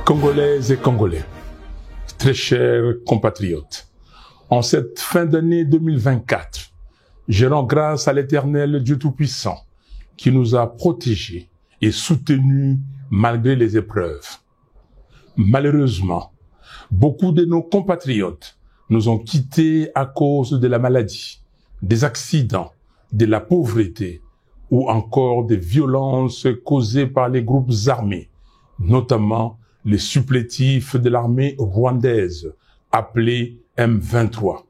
Congolaises et Congolais, très chers compatriotes, en cette fin d'année 2024, je rends grâce à l'Éternel Dieu Tout-Puissant qui nous a protégés et soutenus malgré les épreuves. Malheureusement, beaucoup de nos compatriotes nous ont quittés à cause de la maladie, des accidents, de la pauvreté ou encore des violences causées par les groupes armés, notamment les supplétifs de l'armée rwandaise, appelés M23,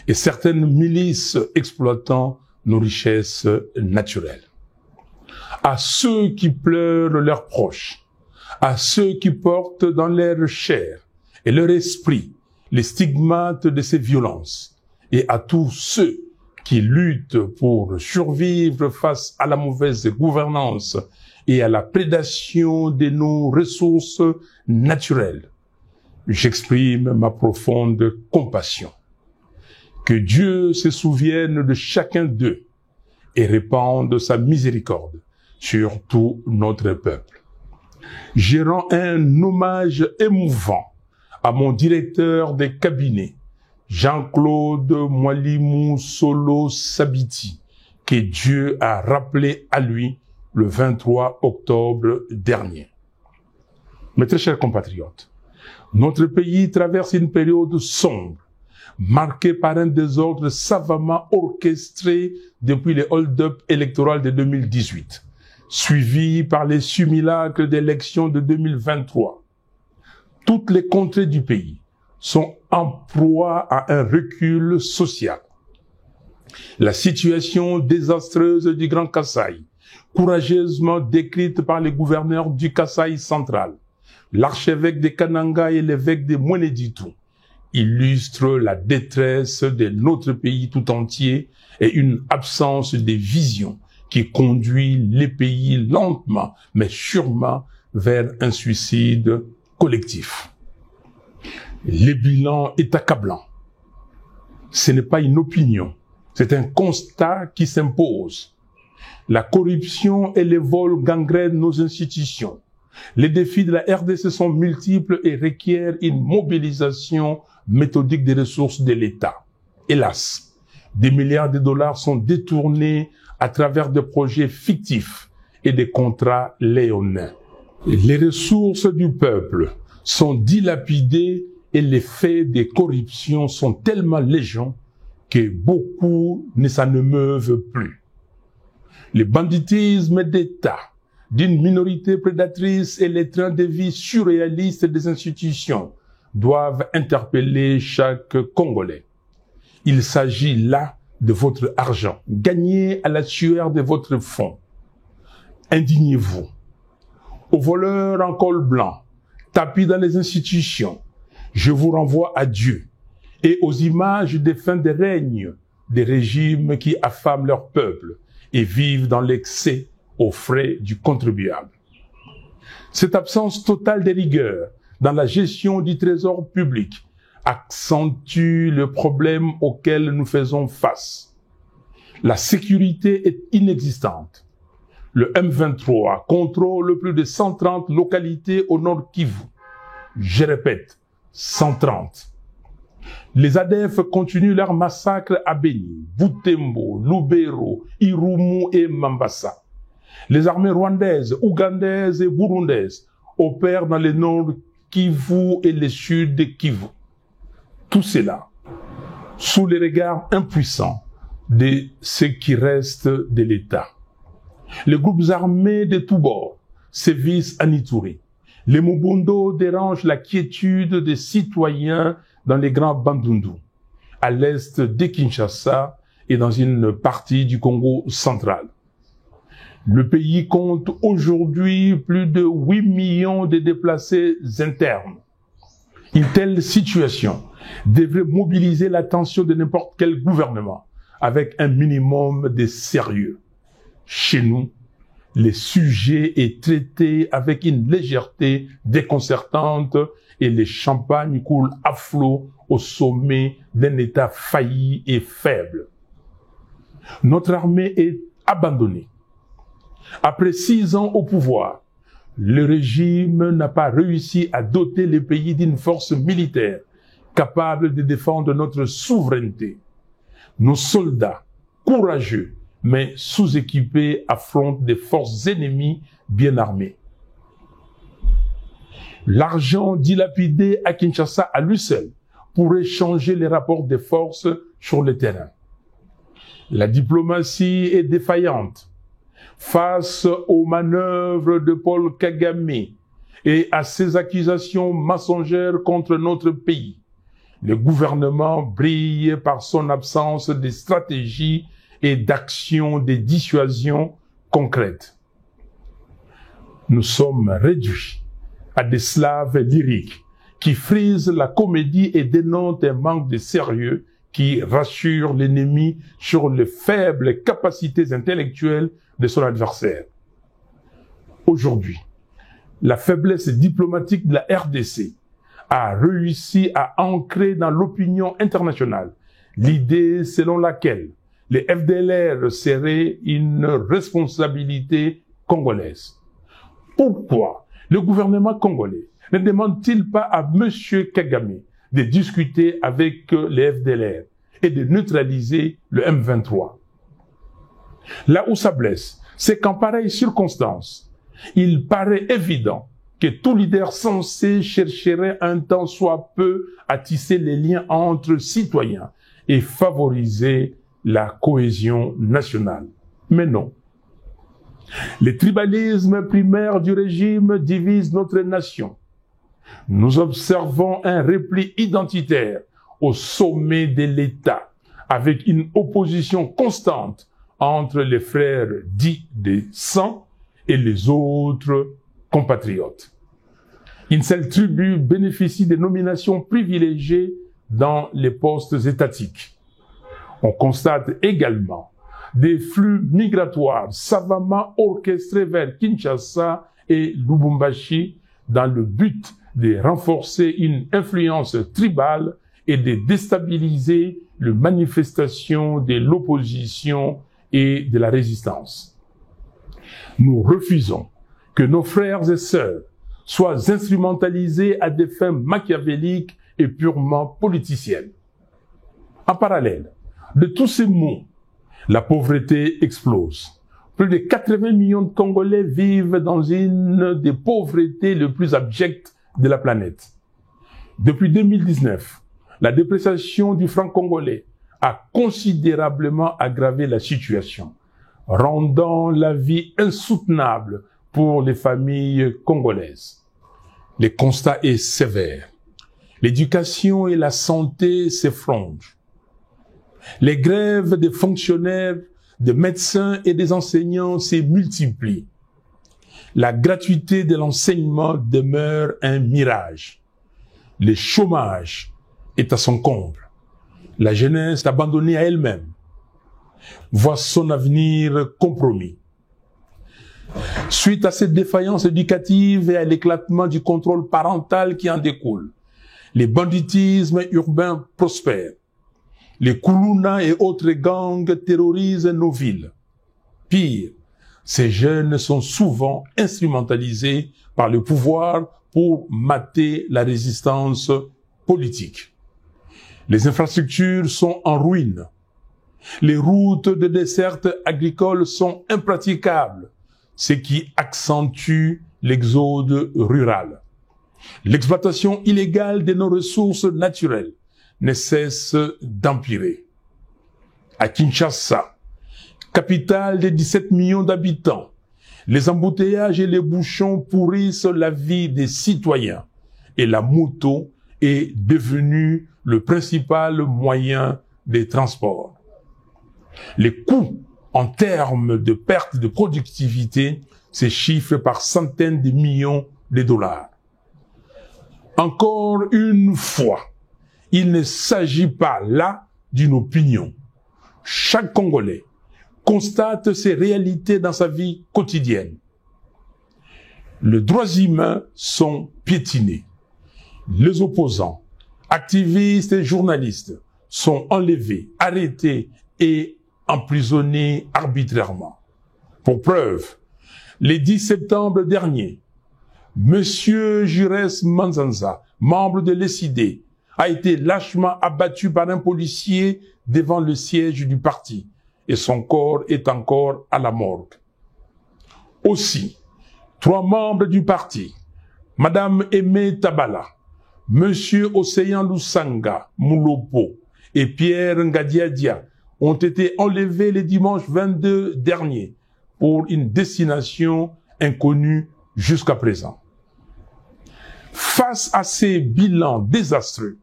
et certaines milices exploitant nos richesses naturelles. À ceux qui pleurent leurs proches, à ceux qui portent dans leur chair et leur esprit les stigmates de ces violences, et à tous ceux qui luttent pour survivre face à la mauvaise gouvernance et à la prédation de nos ressources naturelles, j'exprime ma profonde compassion. Que Dieu se souvienne de chacun d'eux et répande sa miséricorde sur tout notre peuple. Je rends un hommage émouvant à mon directeur de cabinet, Jean-Claude Mwalimou Solo Sabiti, que Dieu a rappelé à lui le 23 octobre dernier. Mes très chers compatriotes, notre pays traverse une période sombre, marquée par un désordre savamment orchestré depuis les hold-up électoraux de 2018, suivi par les simulacres d'élections de 2023. Toutes les contrées du pays sont en proie à un recul social. La situation désastreuse du Grand Kasaï, courageusement décrite par les gouverneurs du Kasaï central, l'archevêque de Kananga et l'évêque de Mweneditu, illustre la détresse de notre pays tout entier et une absence de vision qui conduit les pays lentement mais sûrement vers un suicide collectif. Le bilan est accablant. Ce n'est pas une opinion, c'est un constat qui s'impose. La corruption et les vols gangrènent nos institutions. Les défis de la RDC sont multiples et requièrent une mobilisation méthodique des ressources de l'État. Hélas, des milliards de dollars sont détournés à travers des projets fictifs et des contrats léonins. Les ressources du peuple sont dilapidées et les faits de corruption sont tellement légion que beaucoup ne s'en émeuvent plus. Le banditisme d'État d'une minorité prédatrice et les trains de vie surréalistes des institutions doivent interpeller chaque Congolais. Il s'agit là de votre argent, gagné à la sueur de votre front. Indignez-vous. Aux voleurs en col blanc, tapis dans les institutions, je vous renvoie à Dieu et aux images des fins de règne des régimes qui affament leur peuple et vivent dans l'excès aux frais du contribuable. Cette absence totale de rigueur dans la gestion du trésor public accentue le problème auquel nous faisons face. La sécurité est inexistante. Le M23 contrôle plus de 130 localités au nord Kivu. Je répète, 130. Les ADF continuent leur massacre à Beni, Butembo, Lubero, Irumu et Mambasa. Les armées rwandaises, ougandaises et burundaises opèrent dans le nord Kivu et le sud Kivu. Tout cela sous les regards impuissants de ce qui reste de l'État. Les groupes armés de tous bords sévissent à Ituri. Les Mobundo dérangent la quiétude des citoyens dans les grands Bandundu, à l'est de Kinshasa et dans une partie du Congo central. Le pays compte aujourd'hui plus de 8 millions de déplacés internes. Une telle situation devrait mobiliser l'attention de n'importe quel gouvernement avec un minimum de sérieux. Chez nous, le sujet est traité avec une légèreté déconcertante et le champagne coule à flot au sommet d'un État failli et faible. Notre armée est abandonnée. Après 6 ans au pouvoir, le régime n'a pas réussi à doter les pays d'une force militaire capable de défendre notre souveraineté. Nos soldats, courageux, mais sous-équipés, affrontent des forces ennemies bien armées. L'argent dilapidé à Kinshasa à lui seul pourrait changer les rapports des forces sur le terrain. La diplomatie est défaillante face aux manœuvres de Paul Kagame et à ses accusations mensongères contre notre pays. Le gouvernement brille par son absence de stratégie et d'action de dissuasion concrètes. Nous sommes réduits à des slaves lyriques qui frisent la comédie et dénoncent un manque de sérieux qui rassure l'ennemi sur les faibles capacités intellectuelles de son adversaire. Aujourd'hui, la faiblesse diplomatique de la RDC a réussi à ancrer dans l'opinion internationale l'idée selon laquelle les FDLR seraient une responsabilité congolaise. Pourquoi le gouvernement congolais ne demande-t-il pas à M. Kagame de discuter avec les FDLR et de neutraliser le M23? Là où ça blesse, c'est qu'en pareille circonstance, il paraît évident que tout leader censé chercherait un temps soit peu à tisser les liens entre citoyens et favoriser la cohésion nationale. Mais non. Le tribalisme primaire du régime divise notre nation. Nous observons un repli identitaire au sommet de l'État, avec une opposition constante entre les frères dits de sang et les autres compatriotes. Une seule tribu bénéficie de nominations privilégiées dans les postes étatiques. On constate également des flux migratoires savamment orchestrés vers Kinshasa et Lubumbashi dans le but de renforcer une influence tribale et de déstabiliser les manifestations de l'opposition et de la résistance. Nous refusons que nos frères et sœurs soient instrumentalisés à des fins machiavéliques et purement politiciennes. En parallèle de tous ces maux, la pauvreté explose. Plus de 80 millions de Congolais vivent dans une des pauvretés les plus abjectes de la planète. Depuis 2019, la dépréciation du franc congolais a considérablement aggravé la situation, rendant la vie insoutenable pour les familles congolaises. Le constat est sévère. L'éducation et la santé s'effondrent. Les grèves des fonctionnaires, des médecins et des enseignants se multiplient. La gratuité de l'enseignement demeure un mirage. Le chômage est à son comble. La jeunesse abandonnée à elle-même voit son avenir compromis. Suite à cette défaillance éducative et à l'éclatement du contrôle parental qui en découle, les banditismes urbains prospèrent. Les Koulouna et autres gangs terrorisent nos villes. Pire, ces jeunes sont souvent instrumentalisés par le pouvoir pour mater la résistance politique. Les infrastructures sont en ruine. Les routes de desserte agricole sont impraticables, ce qui accentue l'exode rural. L'exploitation illégale de nos ressources naturelles ne cesse d'empirer. À Kinshasa, capitale de 17 millions d'habitants, les embouteillages et les bouchons pourrissent la vie des citoyens et la moto est devenue le principal moyen de transport. Les coûts en termes de perte de productivité se chiffrent par centaines de millions de dollars. Encore une fois, il ne s'agit pas là d'une opinion. Chaque Congolais constate ces réalités dans sa vie quotidienne. Les droits humains sont piétinés. Les opposants, activistes et journalistes sont enlevés, arrêtés et emprisonnés arbitrairement. Pour preuve, le 10 septembre dernier, Monsieur Jures Manzanza, membre de l'ESID, a été lâchement abattu par un policier devant le siège du parti et son corps est encore à la morgue. Aussi, 3 membres du parti, Madame Aimé Tabala, Monsieur Océan Lusanga Moulopo et Pierre Ngadiadia ont été enlevés le dimanche 22 dernier pour une destination inconnue jusqu'à présent. Face à ces bilans désastreux,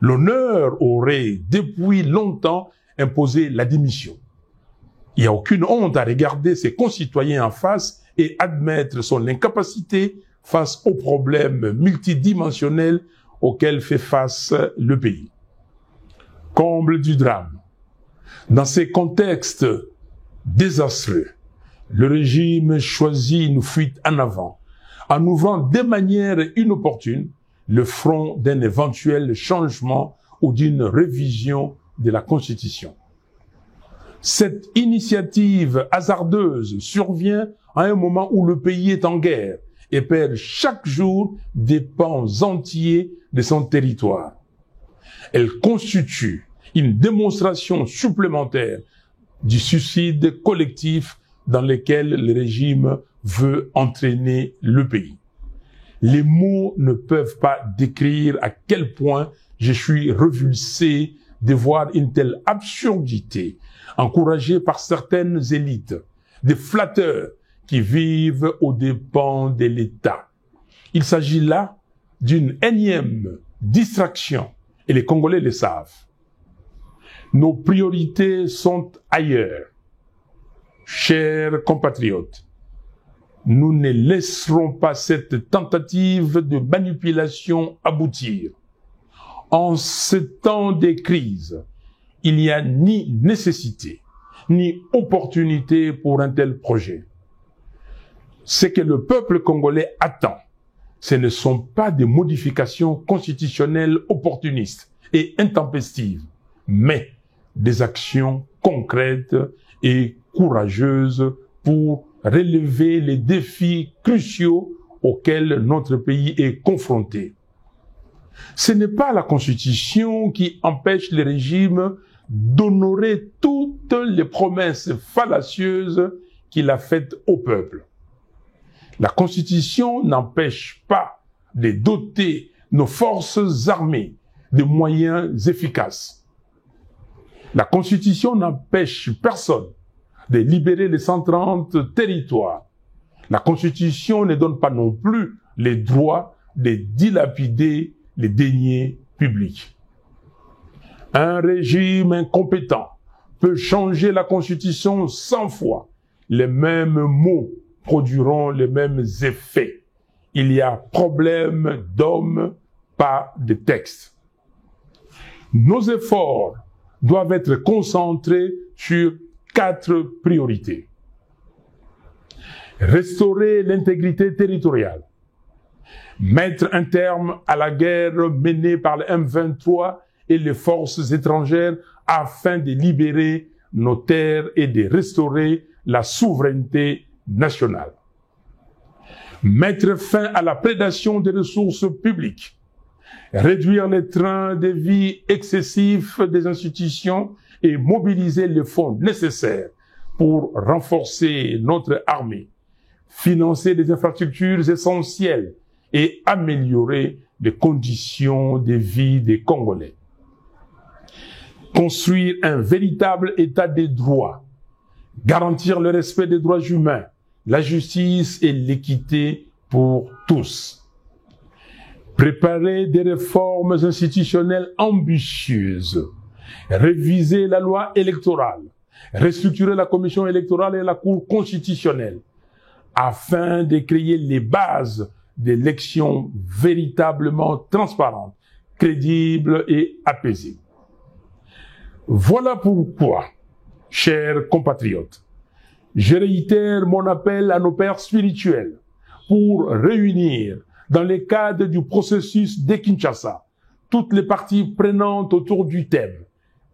l'honneur aurait depuis longtemps imposé la démission. Il n'y a aucune honte à regarder ses concitoyens en face et admettre son incapacité face aux problèmes multidimensionnels auxquels fait face le pays. Comble du drame. Dans ces contextes désastreux, le régime choisit une fuite en avant, en ouvrant de manière inopportune le front d'un éventuel changement ou d'une révision de la Constitution. Cette initiative hasardeuse survient à un moment où le pays est en guerre et perd chaque jour des pans entiers de son territoire. Elle constitue une démonstration supplémentaire du suicide collectif dans lequel le régime veut entraîner le pays. Les mots ne peuvent pas décrire à quel point je suis révulsé de voir une telle absurdité encouragée par certaines élites, des flatteurs qui vivent aux dépens de l'État. Il s'agit là d'une énième distraction et les Congolais le savent. Nos priorités sont ailleurs. Chers compatriotes, nous ne laisserons pas cette tentative de manipulation aboutir. En ce temps de crise, il n'y a ni nécessité, ni opportunité pour un tel projet. Ce que le peuple congolais attend, ce ne sont pas des modifications constitutionnelles opportunistes et intempestives, mais des actions concrètes et courageuses pour relever les défis cruciaux auxquels notre pays est confronté. Ce n'est pas la Constitution qui empêche le régime d'honorer toutes les promesses fallacieuses qu'il a faites au peuple. La Constitution n'empêche pas de doter nos forces armées de moyens efficaces. La Constitution n'empêche personne de libérer les 130 territoires. La Constitution ne donne pas non plus les droits de dilapider les deniers publics. Un régime incompétent peut changer la Constitution 100 fois. Les mêmes mots produiront les mêmes effets. Il y a problème d'hommes, pas de texte. Nos efforts doivent être concentrés sur 4 priorités. Restaurer l'intégrité territoriale. Mettre un terme à la guerre menée par le M23 et les forces étrangères afin de libérer nos terres et de restaurer la souveraineté nationale. Mettre fin à la prédation des ressources publiques. Réduire les trains de vie excessifs des institutions et mobiliser les fonds nécessaires pour renforcer notre armée, financer des infrastructures essentielles et améliorer les conditions de vie des Congolais. Construire un véritable état des droits, garantir le respect des droits humains, la justice et l'équité pour tous. Préparer des réformes institutionnelles ambitieuses, réviser la loi électorale, restructurer la commission électorale et la Cour constitutionnelle, afin de créer les bases d'élections véritablement transparentes, crédibles et apaisées. Voilà pourquoi, chers compatriotes, je réitère mon appel à nos pères spirituels pour réunir, dans le cadre du processus de Kinshasa, toutes les parties prenantes autour du thème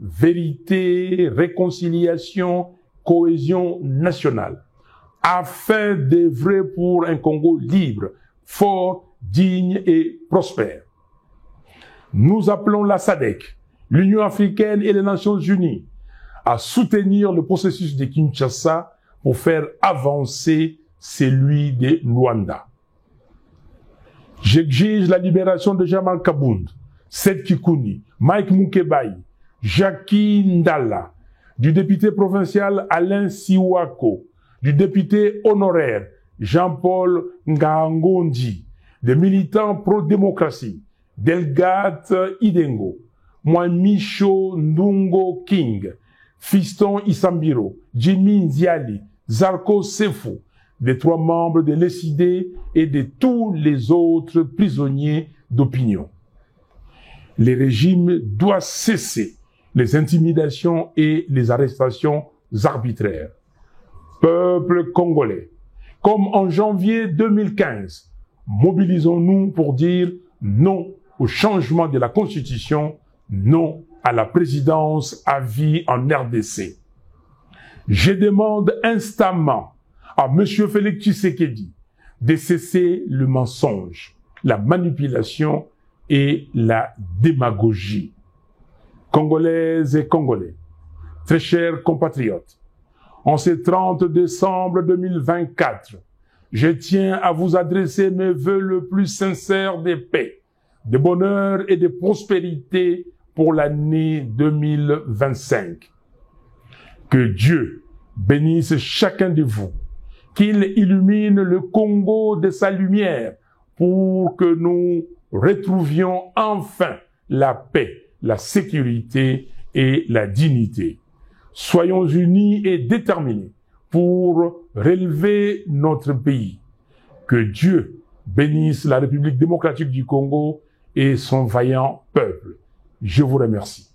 vérité, réconciliation, cohésion nationale, afin d'œuvrer pour un Congo libre, fort, digne et prospère. Nous appelons la SADC, l'Union africaine et les Nations unies à soutenir le processus de Kinshasa pour faire avancer celui de Luanda. J'exige la libération de Jamal Kabound, Seth Kikouni, Mike Mukebai, Jackie Ndala, du député provincial Alain Siwako, du député honoraire Jean-Paul Ngangondi, des militants pro-démocratie, Delgate Idengo, Mwamicho Ndungo King, Fiston Isambiro, Jimmy Nziali, Zarko Sefo, des 3 membres de l'ESID et de tous les autres prisonniers d'opinion. Les régimes doivent cesser les intimidations et les arrestations arbitraires. Peuple congolais, comme en janvier 2015, mobilisons-nous pour dire non au changement de la Constitution, non à la présidence à vie en RDC. Je demande instamment à M. Félix Tshisekedi de cesser le mensonge, la manipulation et la démagogie. Congolaises et Congolais, très chers compatriotes, en ce 30 décembre 2024, je tiens à vous adresser mes vœux le plus sincères de paix, de bonheur et de prospérité pour l'année 2025. Que Dieu bénisse chacun de vous, qu'il illumine le Congo de sa lumière pour que nous retrouvions enfin la paix, la sécurité et la dignité. Soyons unis et déterminés pour relever notre pays. Que Dieu bénisse la République démocratique du Congo et son vaillant peuple. Je vous remercie.